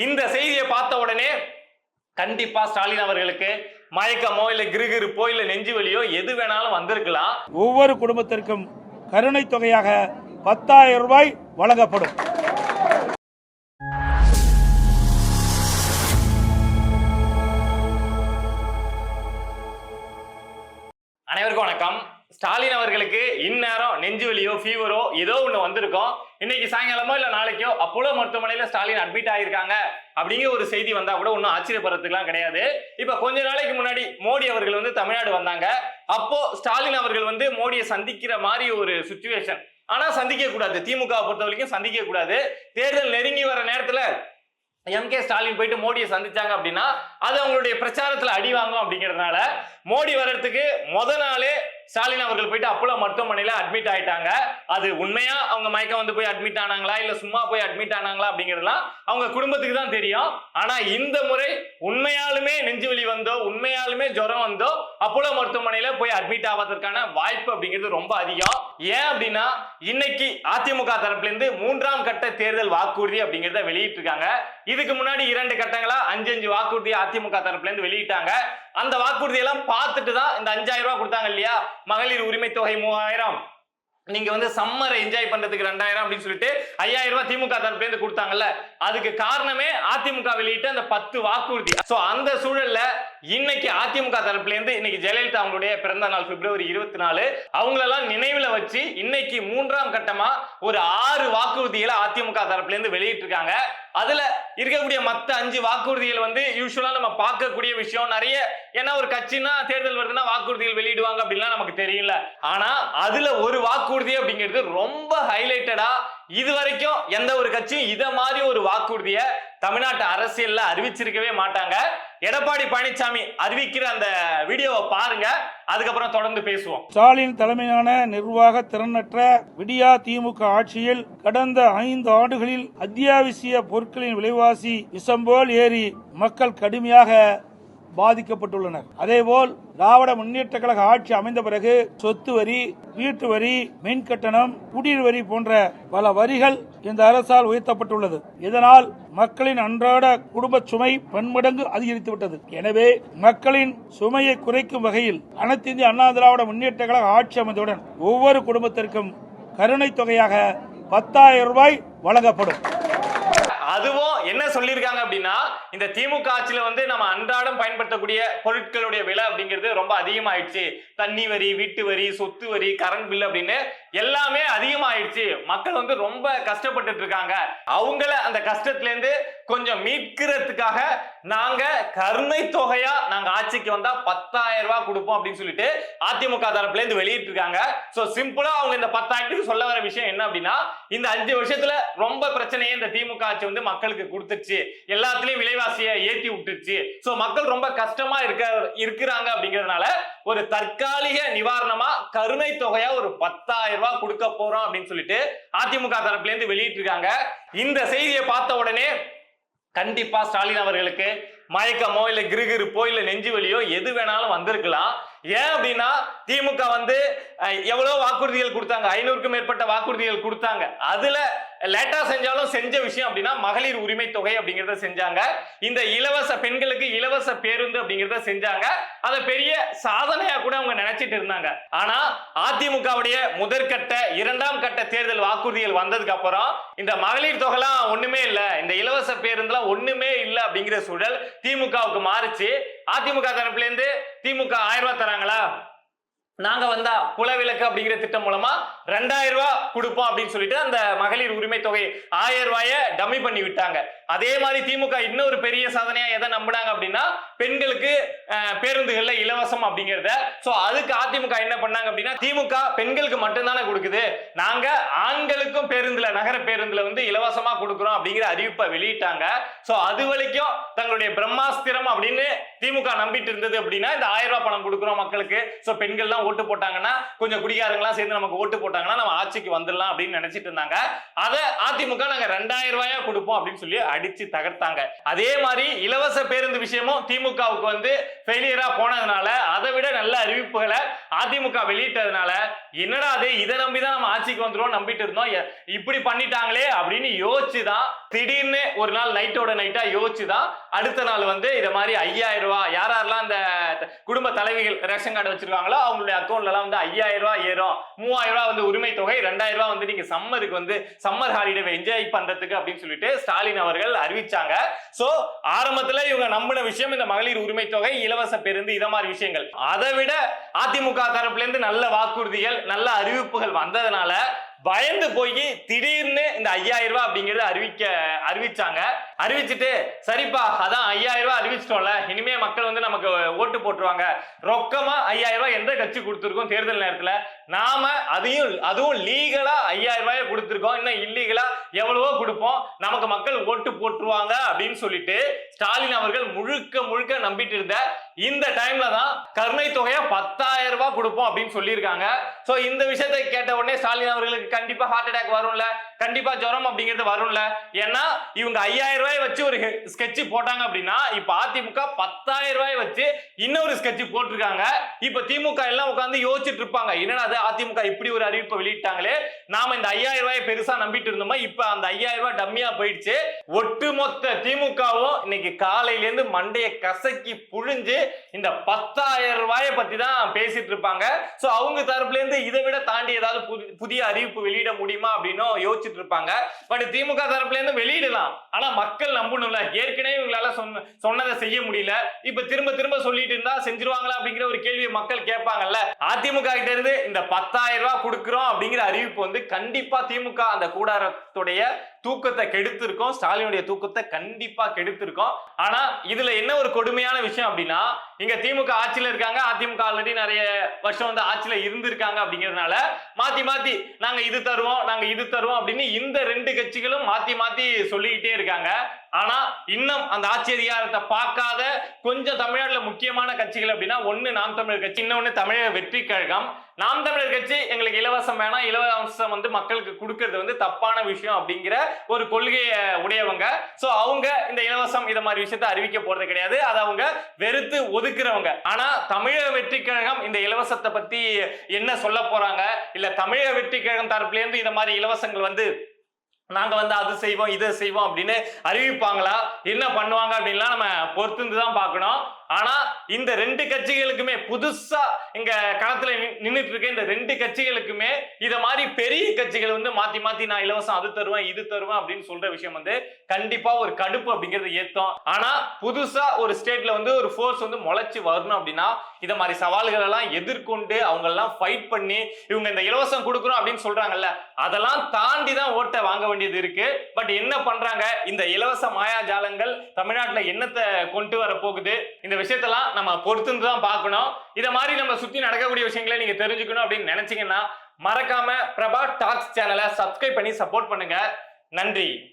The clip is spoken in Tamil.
இந்த செய்தியை பார்த்த உடனே கண்டிப்பா ஸ்டாலின் அவர்களுக்கு மயக்கமோ இல்ல கிருகிருப்போ இல்ல நெஞ்சு வலியோ எது வேணாலும் வந்திருக்கலாம். ஒவ்வொரு குடும்பத்திற்கும் கருணை தொகையாக 10,000 ரூபாய் வழங்கப்படும். அனைவருக்கும் வணக்கம். ஸ்டாலின் அவர்களுக்கு இந்நேரம் நெஞ்சு வலியோ ஃபீவரோ ஏதோ ஒண்ணு வந்திருக்கும். இன்னைக்கு சாயங்காலமோ இல்ல நாளைக்கோ அப்போலோ மருத்துவமனையில ஸ்டாலின் அட்மிட் ஆயிருக்காங்க அப்படிங்கிற ஒரு செய்தி வந்தா கூட ஒன்னும் ஆச்சரியப்படுறதுக்குலாம் கிடையாது. இப்ப கொஞ்ச நாளைக்கு முன்னாடி மோடி அவர்கள் வந்து தமிழ்நாடு வந்தாங்க. அப்போ ஸ்டாலின் அவர்கள் வந்து மோடியை சந்திக்கிற மாதிரி ஒரு சுச்சுவேஷன். ஆனா சந்திக்க கூடாது, திமுக பொறுத்த வரைக்கும் சந்திக்க கூடாது. தேர்தல் நெருங்கி வர நேரத்துல எம்.கே. ஸ்டாலின் போயிட்டு மோடியை சந்திச்சாங்க அப்படின்னா அது அவங்களுடைய பிரச்சாரத்துல அடி வாங்கும். அப்படிங்கிறதுனால மோடி வர்றதுக்கு முத நாளே ஸ்டாலின் அவர்கள் போயிட்டு அப்போலோ மருத்துவமனையில அட்மிட் ஆயிட்டாங்க. அது உண்மையா அவங்க மயக்கம் வந்து போய் அட்மிட் ஆனாங்களா இல்ல சும்மா போய் அட்மிட் ஆனாங்களா அப்படிங்கிறதுலாம் அவங்க குடும்பத்துக்கு தான் தெரியும். ஆனா இந்த முறை உண்மையாலுமே நெஞ்சு வலி வந்தோ உண்மையாலுமே ஜுரம் வந்தோ அப்போலோ மருத்துவமனையில போய் அட்மிட் ஆவதற்கான வாய்ப்பு அப்படிங்கிறது ரொம்ப அதிகம். ஏன் அப்படின்னா இன்னைக்கு அதிமுக தரப்புல இருந்து 3ஆம் கட்ட தேர்தல் வாக்குறுதி அப்படிங்கிறத வெளியிட்டு இருக்காங்க. இதுக்கு முன்னாடி 2 கட்டங்களா 5 வாக்குறுதி அதிமுக தரப்புல இருந்து வெளியிட்டாங்க. அந்த வாக்குறுதி எல்லாம் பார்த்துட்டு தான் இந்த 5,000 ரூபாய் கொடுத்தாங்க இல்லையா, மகளிர் உரிமை தொகை 3,000, நீங்க வந்து சம்மரை என்ஜாய் பண்றதுக்கு 2,000 அப்படின்னு சொல்லிட்டு 5,000 ரூபாய் திமுக தரப்புல இருந்து கொடுத்தாங்கல்ல. அதுக்கு காரணமே அதிமுக வெளியிட்ட அந்த 10 வாக்குறுதி. சோ அந்த சூழல்ல இன்னைக்கு அதிமுக தரப்புல இருந்து இன்னைக்கு ஜெயலலிதா அவங்களுடைய பிறந்த நாள் பிப்ரவரி 24, அவங்களெல்லாம் நினைவுல வச்சு இன்னைக்கு 3ஆம் கட்டமா ஒரு 6 வாக்குறுதிகளை அதிமுக தரப்புல இருந்து வெளியிட்டு இருக்காங்க. அதுல இருக்கக்கூடிய மத்த 5 வாக்குறுதிகள் வந்து யூசுவலா நம்ம பார்க்கக்கூடிய விஷயம் நிறைய. ஏன்னா ஒரு கட்சினா தேர்தல் வருதுன்னா வாக்குறுதிகள் வெளியிடுவாங்க அப்படின்லாம் நமக்கு தெரியல. ஆனா அதுல ஒரு வாக்குறுதி அப்படிங்கிறது ரொம்ப ஹைலைட்டடா. இது வரைக்கும் எந்த ஒரு கட்சியும் இத மாதிரி ஒரு வாக்குறுதியை தமிழ்நாட்டு அரசியல்ல அறிவிச்சிருக்கவே மாட்டாங்க. எடப்பாடி பழனிசாமி அறிவிக்கிற அந்த வீடியோவை பாருங்க, அதுக்கப்புறம் தொடர்ந்து பேசுவோம். ஸ்டாலின் தலைமையிலான நிர்வாக திறனற்ற விடியா திமுக ஆட்சியில் கடந்த 5 ஆண்டுகளில் அத்தியாவசிய பொருட்களின் விலைவாசி விஷம்போல் ஏறி மக்கள் கடுமையாக பாதிக்கப்பட்டுள்ளனர். அதேபோல் திராவிட முன்னேற்ற கழக ஆட்சி அமைந்த பிறகு சொத்து வரி, வீட்டு வரி, மின் கட்டணம், குடிநீர் வரி போன்ற பல வரிகள் இந்த அரசால் உயர்த்தப்பட்டுள்ளது. இதனால் மக்களின் அன்றாட குடும்ப சுமை பன்மடங்கு அதிகரித்துவிட்டது. எனவே மக்களின் சுமையை குறைக்கும் வகையில் அனைத்து இந்திய அண்ணா திராவிட முன்னேற்ற கழக ஆட்சி அமைந்தவுடன் ஒவ்வொரு குடும்பத்திற்கும் கருணை தொகையாக 10,000 ரூபாய் வழங்கப்படும். அதுவும் என்ன சொல்லியிருக்காங்க அப்படின்னா, இந்த திமுக ஆட்சியில வந்து நம்ம அன்றாடம் பயன்படுத்தக்கூடிய பொருட்களுடைய விலை அப்படிங்கிறது ரொம்ப அதிகமாயிடுச்சு. தண்ணி வரி, வீட்டு வரி, சொத்து வரி, கரண்ட் பில் அப்படின்னு எல்லாமே அதிகமாயிடுச்சு. மக்கள் வந்து ரொம்ப கஷ்டப்பட்டு இருக்காங்க. அவங்கள அந்த கஷ்டத்துல இருந்து கொஞ்சம் மீட்கிறதுக்காக நாங்க கருணை தொகையா நாங்க ஆட்சிக்கு வந்தா 10,000 ரூபாய் கொடுப்போம் அப்படின்னு சொல்லிட்டு அதிமுக தரப்புல இருந்து வெளியிட்டு இருக்காங்க. சோ சிம்பிளா அவங்க இந்த 10,000 சொல்ல வர விஷயம் என்ன அப்படின்னா, இந்த 5 வருஷத்துல ரொம்ப பிரச்சனையே இந்த திமுக ஆட்சி வந்து மக்களுக்கு கொடுத்துருச்சு. எல்லாத்துலயும் விலைவாசியை ஏற்றி விட்டுருச்சு. சோ மக்கள் ரொம்ப கஷ்டமா இருக்கிறாங்க. அப்படிங்கிறதுனால ஒரு தற்காலிக நிவாரணமா கருணை தொகையா ஒரு 10,000 ரூபாய் கொடுக்க போறோம் அப்படின்னு சொல்லிட்டு அதிமுக தரப்புல இருந்து வெளியிட்டு இருக்காங்க. இந்த செய்தியை பார்த்த உடனே கண்டிப்பா ஸ்டாலின் அவர்களுக்கு மயக்கமோ இல்ல கிருகிருப்போ இல்ல நெஞ்சு வலியோ எது வேணாலும் வந்திருக்கலாம். ஏன் அப்படின்னா திமுக வந்து எவ்வளவு வாக்குறுதிகள் கொடுத்தாங்க, 500க்கும் மேற்பட்ட வாக்குறுதிகள் கொடுத்தாங்க. அதுல லேட்டா செஞ்சாலும் செஞ்ச விஷயம் அப்படின்னா மகளிர் உரிமை தொகை அப்படிங்கறத செஞ்சாங்க. இந்த இலவச பெண்களுக்கு இலவச பேருந்து அப்படிங்கறத செஞ்சாங்க. அதை பெரிய சாதனையா கூட அவங்க நினைச்சிட்டு இருந்தாங்க. ஆனா அதிமுகவுடைய முதற்கட்ட 2ஆம் கட்ட தேர்தல் வாக்குறுதிகள் வந்ததுக்கு அப்புறம் இந்த மகளிர் தொகைலாம் ஒண்ணுமே இல்ல, இந்த இலவச பேருந்துலாம் ஒண்ணுமே இல்ல அப்படிங்கிற சூழல் திமுகவுக்கு மாறுச்சு. அதிமுக தரப்புல இருந்து திமுக 1000 ரூபாய் தராங்களா, நாங்க வந்தா குலவிளக்கு அப்படிங்கிற திட்டம் மூலமா 2,000 ரூபாய் கொடுப்போம் அப்படின்னு சொல்லிட்டு அந்த மகளிர் உரிமை தொகை 1000 ரூபாய டம்மி பண்ணி விட்டாங்க. அதே மாதிரி திமுக இன்னொரு பெரிய சாதனையா எதை நம்பினாங்க அப்படின்னா பெண்களுக்கு பேருந்துகள்ல இலவசம் அப்படிங்கறத. சோ அதுக்கு அதிமுக என்ன பண்ணாங்க அப்படின்னா, திமுக பெண்களுக்கு மட்டும்தானே கொடுக்குது, நாங்க ஆண்களுக்கும் பேருந்துல நகர பேருந்துல வந்து இலவசமா கொடுக்குறோம் அப்படிங்கிற அறிவிப்பை வெளியிட்டாங்க. சோ அது வரைக்கும் தங்களுடைய பிரம்மாஸ்திரம் அப்படின்னு திமுக நம்பிட்டு இருந்தது அப்படின்னா இந்த 1000 ரூபாய் பணம் கொடுக்குறோம் மக்களுக்கு. சோ பெண்கள் தான் ஓட்டு போட்டாங்கன்னா கொஞ்சம் குடிகாரங்களாம் சேர்ந்து நமக்கு ஓட்டு போட்டாங்கன்னா நம்ம ஆட்சிக்கு வந்துடலாம் அப்படின்னு நினைச்சிட்டு இருந்தாங்க. அதை அதிமுக நாங்க 2,000 ரூபாயா கொடுப்போம் அப்படின்னு சொல்லி அடிச்சு தகர்த்தாங்க. அதே மாதிரி இலவச பேருந்து விஷயமும் திமுகவுக்கு வந்து ஃபெயிலியரா போனதுனால அதை விட நல்ல அறிவிப்புகளை அதிமுக வெளியிட்டதுனால என்னடா அது, இதை நம்பிதான் நம்ம ஆட்சிக்கு வந்துருவோம் நம்பிட்டு இருந்தோம், இப்படி பண்ணிட்டாங்களே அப்படின்னு யோசிச்சுதான் திடீர்னு ஒரு நாள் நைட்டோட நைட்டா யோசிச்சுதான் அடுத்த நாள் வந்து இத மாதிரி 5000 ரூபாய் யாரெல்லாம் இந்த குடும்ப தலைவிகள் ரேஷன் கார்டு வச்சிருக்காங்களோ அவங்களுடைய அக்கௌண்ட்ல எல்லாம் வந்து 5000 ரூபாய் ஏறும், 3000 ரூபாய் வந்து உரிமை தொகை, 2000 ரூபாய் வந்து நீங்க சம்மருக்கு வந்து சம்மர் ஹாலிடே என்ஜாய் பண்றதுக்கு அப்படின்னு சொல்லிட்டு ஸ்டாலின் அவர்கள் அறிவிச்சாங்க. சோ ஆரம்பத்துல இவங்க நம்பின விஷயம் இந்த மகளிர் உரிமை தொகை, இலவச பேருந்து, இத மாதிரி விஷயங்கள். அதை விட அதிமுக தரப்புல இருந்து நல்ல வாக்குறுதிகள் நல்ல அறிவிப்புகள் வந்ததுனால பயந்து போய் திடீர்னு இந்த 5000 ரூபாய் அப்படிங்கறத அறிவிச்சாங்க. அறிவிச்சுட்டு சரிப்பா அதான் 5000 ரூபாய் அறிவிச்சிட்டோம்ல, இனிமே மக்கள் வந்து நமக்கு ஓட்டு போட்டுருவாங்க, ரொக்கமா 5000 ரூபாய் எந்த கட்சி கொடுத்திருக்கோம் தேர்தல் நேரத்துல, நாம அதுவும் லீகலா 5000 ரூபாயை கொடுத்திருக்கோம், இன்னும் இல்லீகலா எவ்வளவோ கொடுப்போம், நமக்கு மக்கள் ஓட்டு போட்டுருவாங்க அப்படின்னு சொல்லிட்டு ஸ்டாலின் அவர்கள் முழுக்க நம்பிட்டு இருந்த இந்த டைம்ல தான் கருணை தொகையா 10000 ரூபாய் கொடுப்போம் அப்படின்னு சொல்லியிருக்காங்க. சோ இந்த விஷயத்தை கேட்ட உடனே ஸ்டாலின் அவர்களுக்கு கண்டிப்பா ஹார்ட் அட்டாக் வரும்ல, கண்டிப்பா ஜுரம் அப்படிங்கிறது வரும்ல. ஏன்னா இவங்க 5000 ரூபாய் வச்சு ஒரு ஸ்கெட்ச் போட்டாங்க அப்படின்னா இப்ப அதிமுக 10000 ரூபாய் வச்சு இன்னொரு ஸ்கெட்ச் போட்டிருக்காங்க. இப்ப திமுக எல்லாம் உட்கார்ந்து யோசிச்சுட்டு இருப்பாங்க, என்னடா அதிமுக இப்படி ஒரு அறிவிப்பை வெளியிட்டாங்களே, நாம இந்த 5000 ரூபாய் பெருசா நம்பிட்டு இருந்தோமா, இப்ப அந்த 5000 ரூபாய் டம்மியா போயிடுச்சு. ஒட்டுமொத்த திமுகவும் இன்னைக்கு காலையில இருந்து மண்டைய கசக்கி புழிஞ்சு இந்த 10000 ரூபாயை பத்தி தான் பேசிட்டு இருப்பாங்க. சோ அவங்க தரப்புல இருந்து இதை விட தாண்டி ஏதாவது புதிய அறிவிப்பு வெளியிட முடியுமா அப்படின்னு யோசிச்சுட்டு இருப்பாங்க. பட் திமுக தரப்புல இருந்து வெளியிடலாம், ஆனா மக்கள் நம்பணும்ல. ஏற்கனவே இவங்களால சொன்னதை செய்ய முடியல, இப்ப திரும்ப சொல்லிட்டு இருந்தா செஞ்சிருவாங்களா அப்படிங்கிற ஒரு கேள்வியை மக்கள் கேட்பாங்கல்ல. அதிமுக கிட்ட இருந்து இந்த 10000 ரூபாய் கொடுக்கிறோம் அப்படிங்கிற அறிவிப்பு வந்து கண்டிப்பா திமுக அந்த கூடாரத்துடைய தூக்கத்தை கெடுத்திருக்கோம், ஸ்டாலினுடைய தூக்கத்தை கண்டிப்பா கெடுத்திருக்கோம். ஆனா இதுல என்ன ஒரு கொடுமையான விஷயம் அப்படின்னா, இங்க திமுக ஆட்சியில இருக்காங்க, அதிமுக ஆல்ரெடி நிறைய வருஷம் வந்து ஆட்சியில இருந்திருக்காங்க அப்படிங்கிறதுனால மாத்தி நாங்க இது தருவோம் அப்படின்னு இந்த ரெண்டு கட்சிகளும் மாத்தி சொல்லிக்கிட்டே இருக்காங்க. ஆனா இன்னும் அந்த ஆட்சி அதிகாரத்தை பார்க்காத கொஞ்சம் தமிழ்நாட்டுல முக்கியமான கட்சிகள் அப்படின்னா ஒண்ணு நாம் தமிழர் கட்சி, இன்னொன்னு தமிழக வெற்றி கழகம். நாம் தமிழர் கட்சி எங்களுக்கு இலவசம் வேணாம், இலவசம் வந்து மக்களுக்கு கொடுக்கறது வந்து தப்பான விஷயம் அப்படிங்கிற ஒரு கொள்கையை உடையவங்க. சோ அவங்க இந்த இலவசம் இத மாதிரி விஷயத்தை அறிவிக்க போறது கிடையாது, அதை அவங்க வெறுத்து ஒதுக்குறவங்க. ஆனா தமிழக வெற்றி கழகம் இந்த இலவசத்தை பத்தி என்ன சொல்ல போறாங்க, இல்ல தமிழக வெற்றி கழகம் தரப்புல இருந்து இந்த மாதிரி இலவசங்கள் வந்து நாங்க வந்து அது செய்வோம் இதை செய்வோம் அப்படின்னு அறிவிப்பாங்களா, என்ன பண்ணுவாங்க அப்படின்லாம் நம்ம பொறுத்து தான் பார்க்கணும். ஆனா இந்த ரெண்டு கட்சிகளுக்குமே புதுசா இங்க களத்துல நின்றுட்டு இருக்க இந்த ரெண்டு கட்சிகளுக்குமே இத மாதிரி பெரிய கட்சிகள் வந்து மாத்தி நான் இலவசம் அது தருவேன் இது தருவேன் அப்படின்னு சொல்ற விஷயம் வந்து கண்டிப்பா ஒரு கடுப்பு அப்படிங்கிறது ஏத்தம். ஆனா புதுசா ஒரு ஸ்டேட்ல வந்து ஒரு ஃபோர்ஸ் வந்து முளைச்சு வரணும் அப்படின்னா இத மாதிரி சவால்கள் எல்லாம் எதிர்கொண்டு அவங்க எல்லாம் ஃபைட் பண்ணி இவங்க இந்த இலவசம் கொடுக்குறோம் அப்படின்னு சொல்றாங்கல்ல, அதெல்லாம் தாண்டி தான் ஓட்டை வாங்க வேண்டியது இருக்கு. பட் என்ன பண்றாங்க, இந்த இலவச மாயாஜாலங்கள் தமிழ்நாட்டுல என்னத்தை கொண்டு வர போகுது, இந்த விஷயத்தெல்லாம் நம்ம பொறுத்து தான் பார்க்கணும். இத மாதிரி நம்ம சுத்தி நடக்கக்கூடிய விஷயங்களை நீங்க தெரிஞ்சுக்கணும் அப்படின்னு நினைச்சீங்கன்னா மறக்காம பிரபா டாக்ஸ் சேனலை சப்ஸ்கிரைப் பண்ணி சப்போர்ட் பண்ணுங்க. நன்றி.